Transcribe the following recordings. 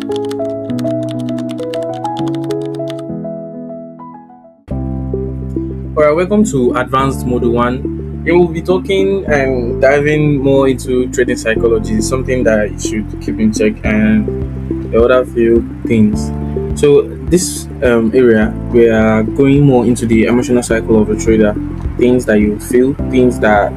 Alright, welcome to Advanced Model 1. Here we'll be talking and diving more into trading psychology, something that you should keep in check, and the other few things. So, this area, we are going more into the emotional cycle of a trader, things that you feel, things that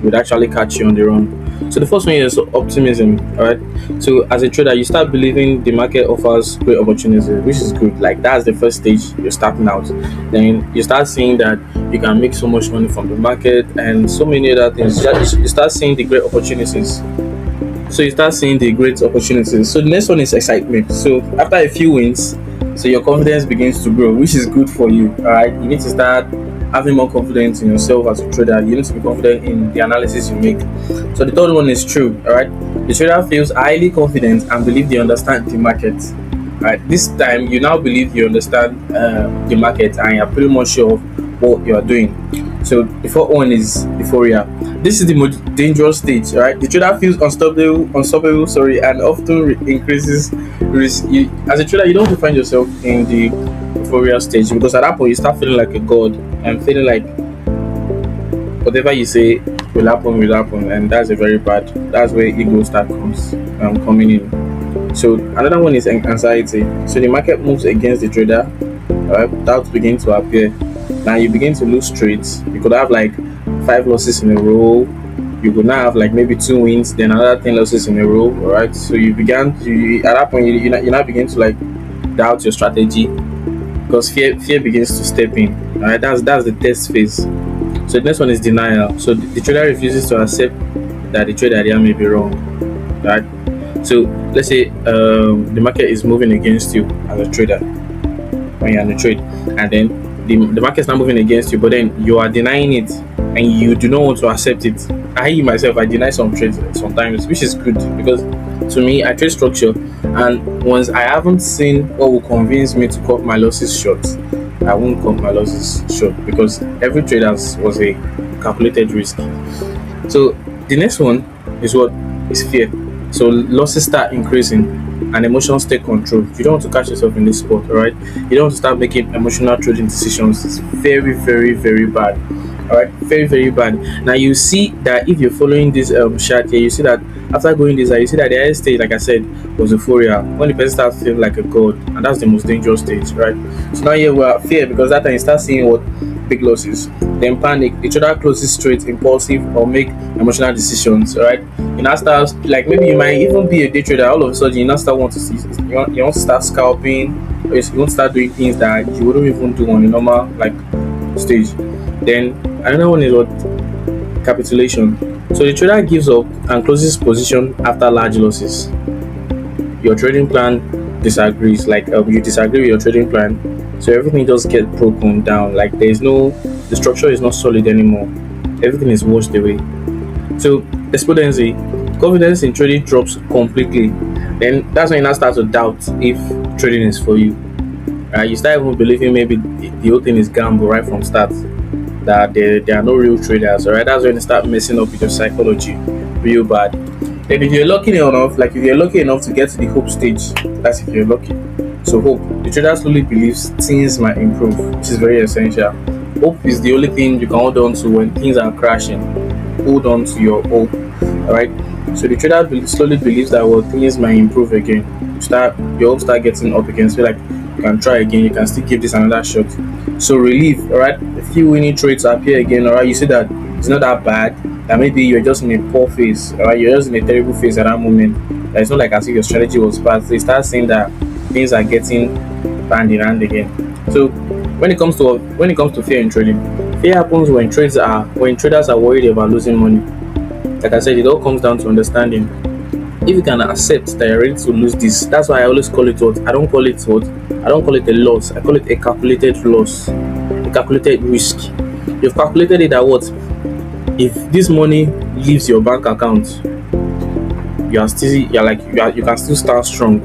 would actually catch you on the run. So the first one is optimism. All right. So as a trader, you start believing the market offers great opportunities, which is good. Like that's the first stage. You're starting out. Then you start seeing that you can make so much money from the market and so many other things. You start seeing the great opportunities. So you start seeing the great opportunities. So the next one is excitement. So after a few wins, so your confidence begins to grow, which is good for you. All right. You need to start having more confidence in yourself as a trader. You need to be confident in the analysis you make. So the third one is true. All right, the trader feels highly confident and believe they understand the market. All right, this time you now believe you understand the market and you're pretty much sure of what you are doing. So the fourth one is euphoria. This is the most dangerous stage. All right, the trader feels unstoppable. Sorry, and often increases risk. As a trader, you don't find yourself in the euphoria stage, because at that point you start feeling like a god and feeling like whatever you say will happen, and that's a very bad. That's where ego start coming in. So another one is anxiety. So the market moves against the trader, doubts begin to appear. Now you begin to lose trades. You could have like 5 losses in a row. You could now have like maybe 2 wins, then another 10 losses in a row. All right. So you began to at that point you now begin to like doubt your strategy, because fear begins to step in. All right, that's the test phase. So the next one is denial. So the trader refuses to accept that the trade idea may be wrong. Right. So let's say the market is moving against you as a trader when you're in the trade, and then the market is not moving against you, but then you are denying it and you do not want to accept it. I myself, I deny some trades sometimes, which is good, because to me, I trade structure, and once I haven't seen what will convince me to cut my losses short, I won't cut my losses short, because every trade was a calculated risk. So the next one is what is fear. So losses start increasing and emotions take control. You don't want to catch yourself in this spot, all right? You don't want to start making emotional trading decisions. It's very, very, very bad. All right, very, very bad. Now you see that if you're following this chart here, you see that after going this, you see that the highest stage, like I said, was euphoria, when the person starts feeling like a god, and that's the most dangerous stage, right? So now here we are fear, because that time you start seeing what big losses, then panic. The trader closes straight, impulsive, or make emotional decisions. All right, you now start, like maybe you might even be a day trader. All of a sudden, you now start you want to start scalping, or you want to start doing things that you wouldn't even do on a normal like stage. Then another one is what capitulation. So the trader gives up and closes position after large losses. Your trading plan disagrees, like you disagree with your trading plan, so everything just gets broken down. Like the structure is not solid anymore. Everything is washed away. So despondency, confidence in trading drops completely. Then that's when you now start to doubt if trading is for you. You start even believing maybe the whole thing is gamble right from start, that there are no real traders. Alright, that's when you start messing up with your psychology real bad. Then if you're lucky enough to get to the hope stage, that's if you're lucky. So hope, the trader slowly believes things might improve, which is very essential. Hope is the only thing you can hold on to when things are crashing. Hold on to your hope. Alright, so the trader slowly believes that things might improve again. Your hope start getting up again. So like, you can try again, you can still give this another shot. So relief, alright, a few winning trades appear again. Alright, you see that it's not that bad, that maybe you're just in a poor phase, alright, you're just in a terrible phase at that moment. That it's not like as if your strategy was bad. So you start seeing that things are getting banned in hand again. So when it comes to fear in trading, fear happens when traders are worried about losing money. Like I said, it all comes down to understanding. If you can accept that you're ready to lose this, that's why I always call it what? I don't call it a loss. I call it a calculated loss, a calculated risk. You've calculated it that what? If this money leaves your bank account, you can still stand strong.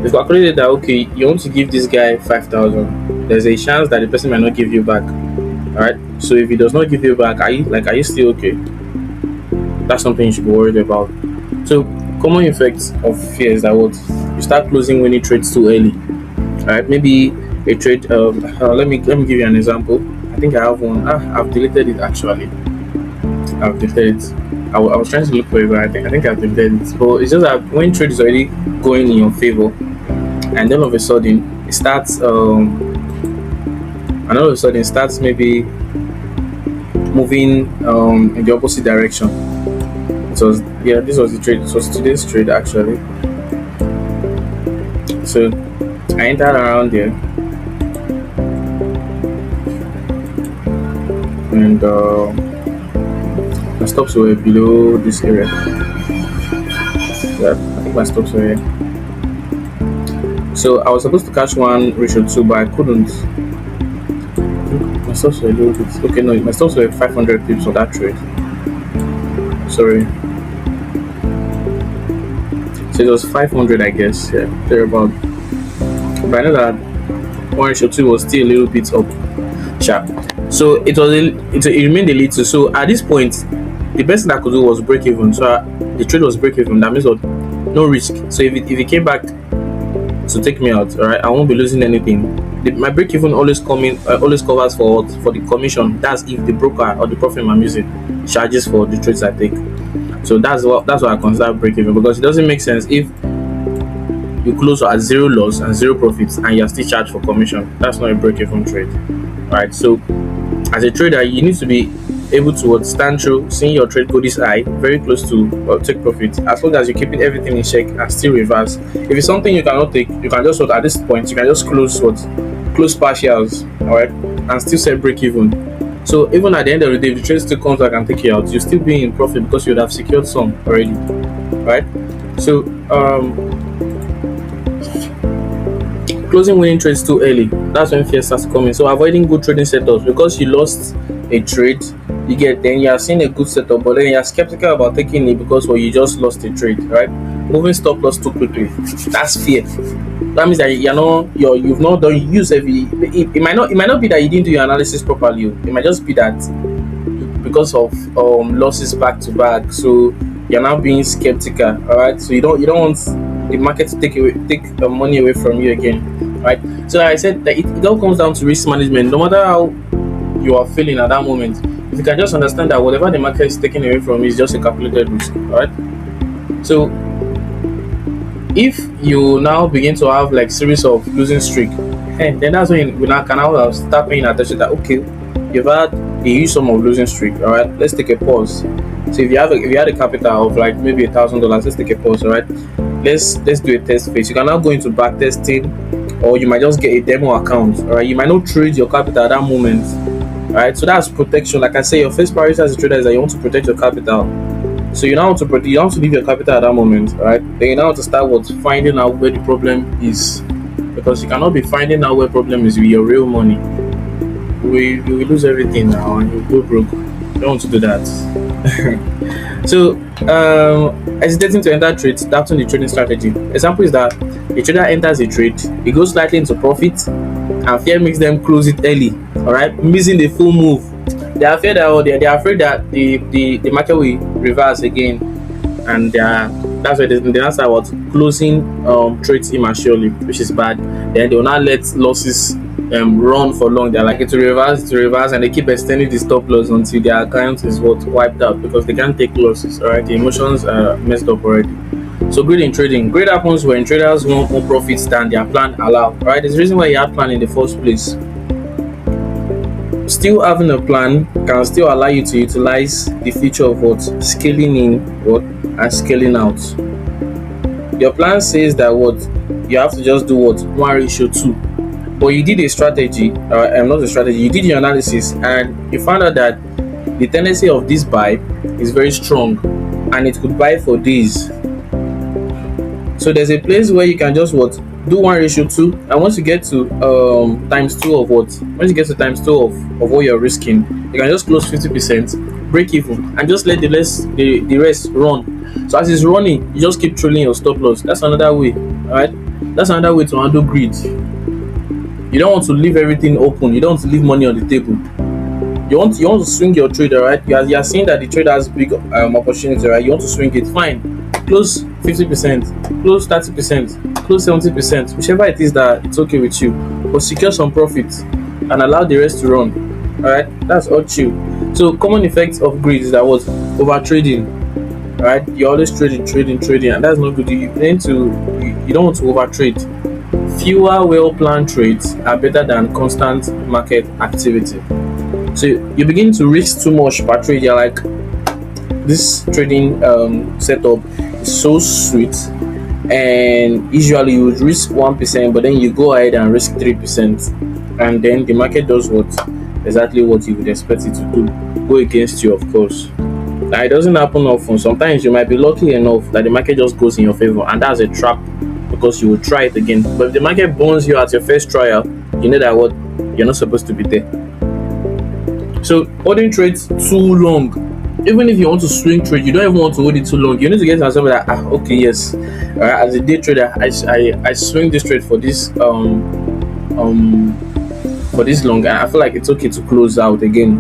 You've calculated that okay, you want to give this guy 5,000. There's a chance that the person might not give you back. Alright? So if he does not give you back, are you still okay? That's something you should be worried about. So common effects of fear is that what you start closing winning trades too early. All right, maybe a trade. Let me give you an example. I think I have one. I've deleted it actually. I've deleted it. I was trying to look for it, but I think I've deleted it. But it's just that when trade is already going in your favor, and then all of a sudden it starts, and all of a sudden it starts maybe moving in the opposite direction. This was the trade. It was today's trade actually. So I entered around there, and my stops were below this area. Yeah, I think my stops were here. So I was supposed to catch one ratio two, but I couldn't. I think my stops were a little bit. Okay, no, my stops were 500 pips on that trade. Sorry. So it was 500, I guess. Yeah, thereabout. But I know that one ratio two was still a little bit up sharp. So it remained a little. So at this point, the best thing I could do was break even. So the trade was break even. That means what? No risk. So if it came back to take me out, all right, I won't be losing anything. My break even always always covers for the commission. That's if the broker or the profit I'm using charges for the trades I take. So that's what I consider break even, because it doesn't make sense if you close at zero loss and zero profits and you're still charged for commission. That's not a break even trade, right? So as a trader, you need to be able to stand through seeing your trade go this high, very close to take profit, as long as you're keeping everything in check and still reverse. If it's something you cannot take, you can just at this point you can just close partials, all right, and still set break even. So even at the end of the day, if the trade still comes back and take you out, you're still being in profit because you would have secured some already, right? So closing winning trades too early, that's when fear starts coming. So avoiding good trading setups, because you lost a trade, then you are seeing a good setup, but then you are skeptical about taking it because you just lost a trade, right? Moving stop loss too quickly, that's fear. That means that you've not done use heavy. It might not be that you didn't do your analysis properly. It might just be that because of losses back to back, so you're now being skeptical, all right? So you don't want the market to take the money away from you again, right? So like I said, that it all comes down to risk management. No matter how you are feeling at that moment, if you can just understand that whatever the market is taking away from you is just a calculated risk, all right? So if you now begin to have like series of losing streak, then that's when we now can now start paying attention that okay, you've had a huge sum of losing streak, all right, let's take a pause. So if you had a capital of like maybe $1,000, let's take a pause, all right, let's do a test phase. You can now go into back testing, or you might just get a demo account, all right? You might not trade your capital at that moment, all right? So that's protection. Like I say, your first priority as a trader is that you want to protect your capital. So you now want to leave your capital at that moment, right? Then you now want to start finding out where the problem is, because you cannot be finding out where problem is with your real money. You will lose everything now and you go broke. You don't want to do that. So hesitating to enter trades, doubting the trading strategy. Example is that a trader enters a trade, he goes slightly into profit, and fear makes them close it early, all right, missing the full move. They are afraid that the market will reverse again, and that's why they now start closing trades immaturely, which is bad. Then they will not let losses run for long. They're like to reverse, and they keep extending the stop loss until their account is wiped out, because they can't take losses. All right, the emotions are messed up already. So greed in trading. Greed happens when traders want more profits than their plan allow. Right, there's a reason why you had plan in the first place. Still having a plan can still allow you to utilize the feature of scaling in and scaling out. Your plan says that you have to just do 1:2, but you did a strategy, not a strategy, you did your analysis and you found out that the tendency of this buy is very strong and it could buy for days. So there's a place where you can just do 1:2, and once you get to times 2 of once you get to times 2 of what you're risking, you can just close 50%, break even, and just let the rest run. So as it's running, you just keep trailing your stop loss. That's another way, all right? That's another way to handle greed. You don't want to leave everything open. You don't want to leave money on the table. You want to swing your trade, right? You are seeing that the trade has big opportunity, right? You want to swing it, fine. Close 50%, close 30%, close 70%, whichever it is that it's okay with you, but secure some profit and allow the rest to run. All right, that's all chill. So common effects of greed is that what, over trading. All right, you're always trading, and that's not good. You don't want to over trade. Fewer well planned trades are better than constant market activity. So you begin to risk too much per trade. You're like, this trading setup is so sweet, and usually you would risk 1%, but then you go ahead and risk 3%, and then the market does what, exactly what you would expect it to do, go against you, of course. Now, it doesn't happen often. Sometimes you might be lucky enough that the market just goes in your favor, and that's a trap, because you will try it again. But if the market burns you at your first trial, you know that what, you're not supposed to be there. So holding trades too long, even if you want to swing trade, you don't even want to hold it too long. You need to get yourself that, okay, yes, as a day trader, I swing this trade for this for this long, and I feel like it's okay to close out again.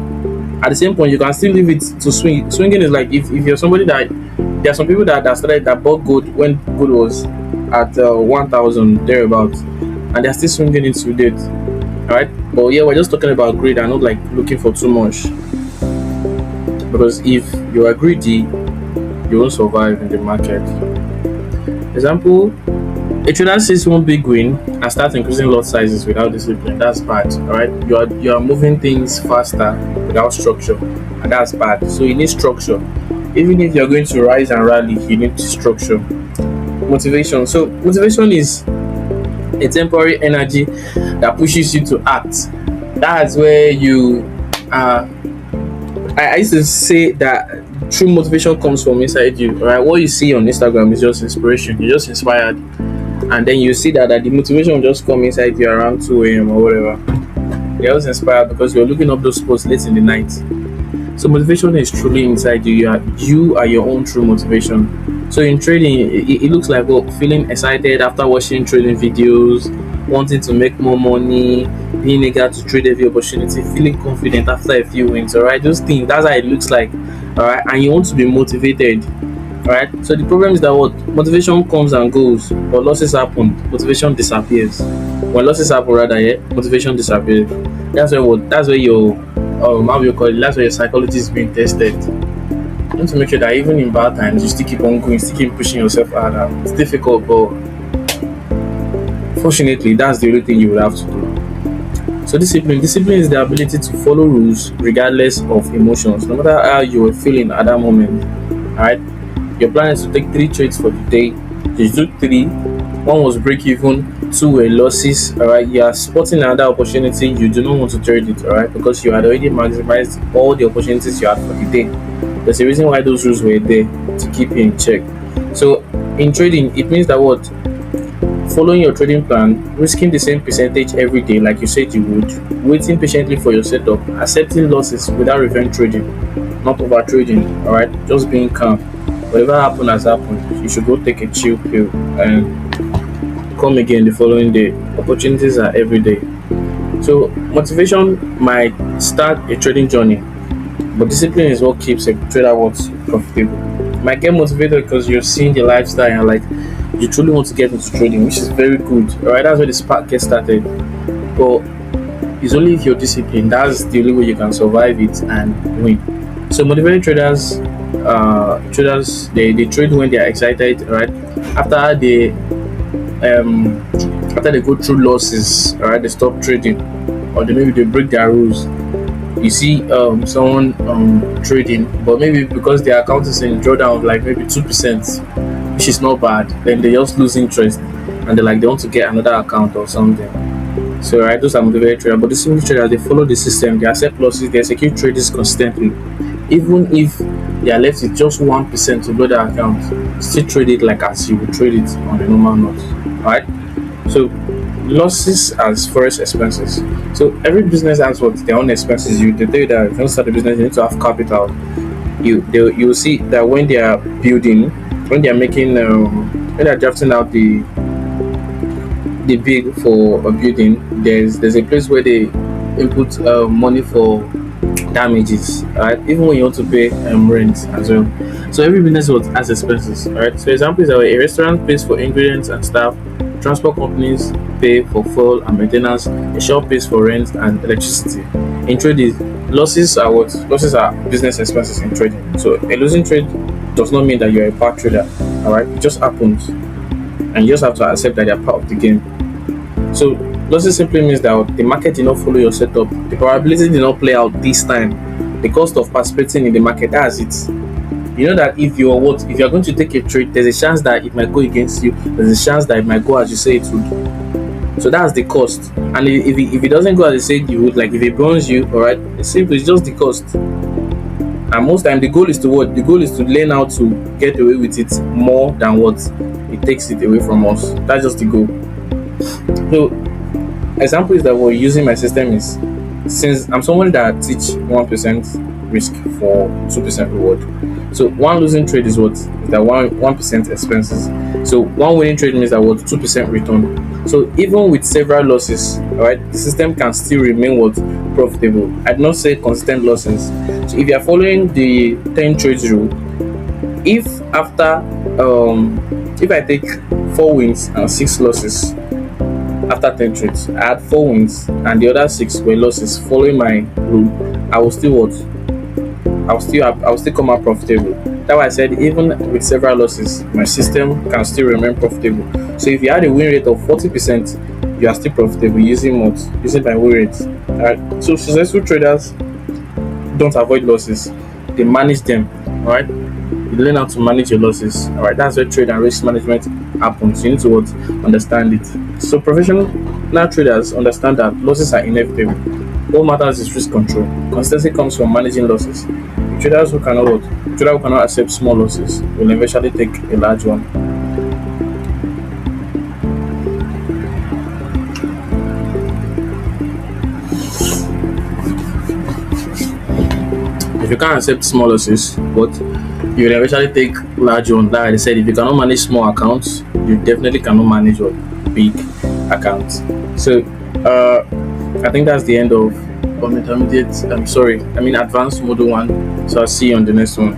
At the same point, you can still leave it to swing. Swinging is like, if you're somebody that, there are some people that started, that bought gold when gold was at 1,000 thereabouts, and they're still swinging into date. All right, but yeah, we're just talking about greed and not like looking for too much. Because if you are greedy, you won't survive in the market. Example: a trader sees one big win and starts increasing lot sizes without discipline. That's bad. All right, you are moving things faster without structure, and that's bad. So you need structure. Even if you're going to rise and rally, you need structure. Motivation. So motivation is a temporary energy that pushes you to act. That's where you are. I used to say that true motivation comes from inside you. Right? What you see on Instagram is just inspiration. You're just inspired, and then you see that the motivation will just come inside you around 2 a.m. or whatever. You're just inspired because you're looking up those posts late in the night. So motivation is truly inside you. You are your own true motivation. So in trading, it looks like, well, feeling excited after watching trading videos, wanting to make more money, being eager to trade every opportunity, feeling confident after a few wins. All right, those things. That's how it looks like. All right, and you want to be motivated. All right. So the problem is that what, motivation comes and goes, but losses happen. Motivation disappears. When losses happen, rather, yeah, motivation disappears. That's where what. That's where your how do you call it? That's where your psychology is being tested. You want to make sure that even in bad times, you still keep on going, still keep pushing yourself harder. It's difficult, but fortunately, that's the only thing you will have to do. So discipline is the ability to follow rules regardless of emotions, no matter how you are feeling at that moment. All right, your plan is to take 3 trades for the day. You do 3. 1 was break even, 2 were losses. All right, you are spotting another opportunity. You do not want to trade it. All right, because you had already maximized all the opportunities you had for the day. There's a reason why those rules were there, to keep you in check. So in trading, it means that what, following your trading plan, risking the same percentage every day like you said you would, waiting patiently for your setup, accepting losses without revenge trading, not over trading. All right, just being calm. Whatever happened has happened. You should go take a chill pill and come again the following day. Opportunities are every day. So motivation might start a trading journey, but discipline is what keeps a trader profitable. You might get motivated because you're seeing the lifestyle and like you truly want to get into trading, which is very good. Alright, that's where the spark gets started. But it's only if you're disciplined. That's the only way you can survive it and win. So motivated traders, they trade when they are excited. Right, after they go through losses, alright, they stop trading, or maybe they break their rules. You see someone trading, but maybe because their account is in drawdown of like maybe 2%, which is not bad, then they just lose interest and they want to get another account or something. So right, those are motivated traders. But the simple traders, they follow the system, they accept losses, they execute trades consistently. Even if they are left with just 1% to blow their account, still trade it like as you would trade it on a normal note. Alright? So losses as Forex expenses. So every business has what their own expenses. They tell you that if you want to start a business, you need to have capital. You will see that when they are building, when they are making when they are drafting out the bid for a building, there's a place where they input money for damages, right? Even when you want to pay rent as well. So every business what has expenses, alright? So example is that a restaurant pays for ingredients and staff, transport companies pay for fuel and maintenance, a shop pays for rent and electricity. In trading, losses are what? Losses are business expenses in trading. So a losing trade does not mean that you're a bad trader, alright? It just happens, and you just have to accept that they're part of the game. So losses simply means that the market did not follow your setup. The probability did not play out this time. The cost of participating in the market, that's it. You know that if you're going to take a trade, there's a chance that it might go against you. There's a chance that it might go as you say it would. So that's the cost. And if it doesn't go as you say it would, like if it burns you, alright, it's simple, it's just the cost. And most time the goal is to what? The goal is to learn how to get away with it more than what it takes it away from us. That's just the goal. So example is that we're using my system is, since I'm someone that teach 1% risk for 2% reward. So one losing trade is what? Is that 1% expenses. So one winning trade means that what? 2% return. So even with several losses, alright, the system can still remain what? Profitable. I'd not say consistent losses. So if you are following the 10 trades rule, if after if I take 4 wins and 6 losses after 10 trades, I had 4 wins and the other 6 were losses following my rule, I will still what? I'll still come out profitable. That's why I said even with several losses, my system can still remain profitable. So if you had a win rate of 40%, you are still profitable using what? Using my win rate. Alright. So successful traders don't avoid losses; they manage them. Alright. You learn how to manage your losses. Alright. That's where trade and risk management happens. You need to what? Understand it. So professional traders understand that losses are inevitable. What matters is risk control. Consistency comes from managing losses. Traders who cannot accept small losses will eventually take a large one. If you can't accept small losses, but you will eventually take large one. Like I said, if you cannot manage small accounts, you definitely cannot manage what? Big accounts. So I think that's the end of advanced model 1. So I'll see you on the next one.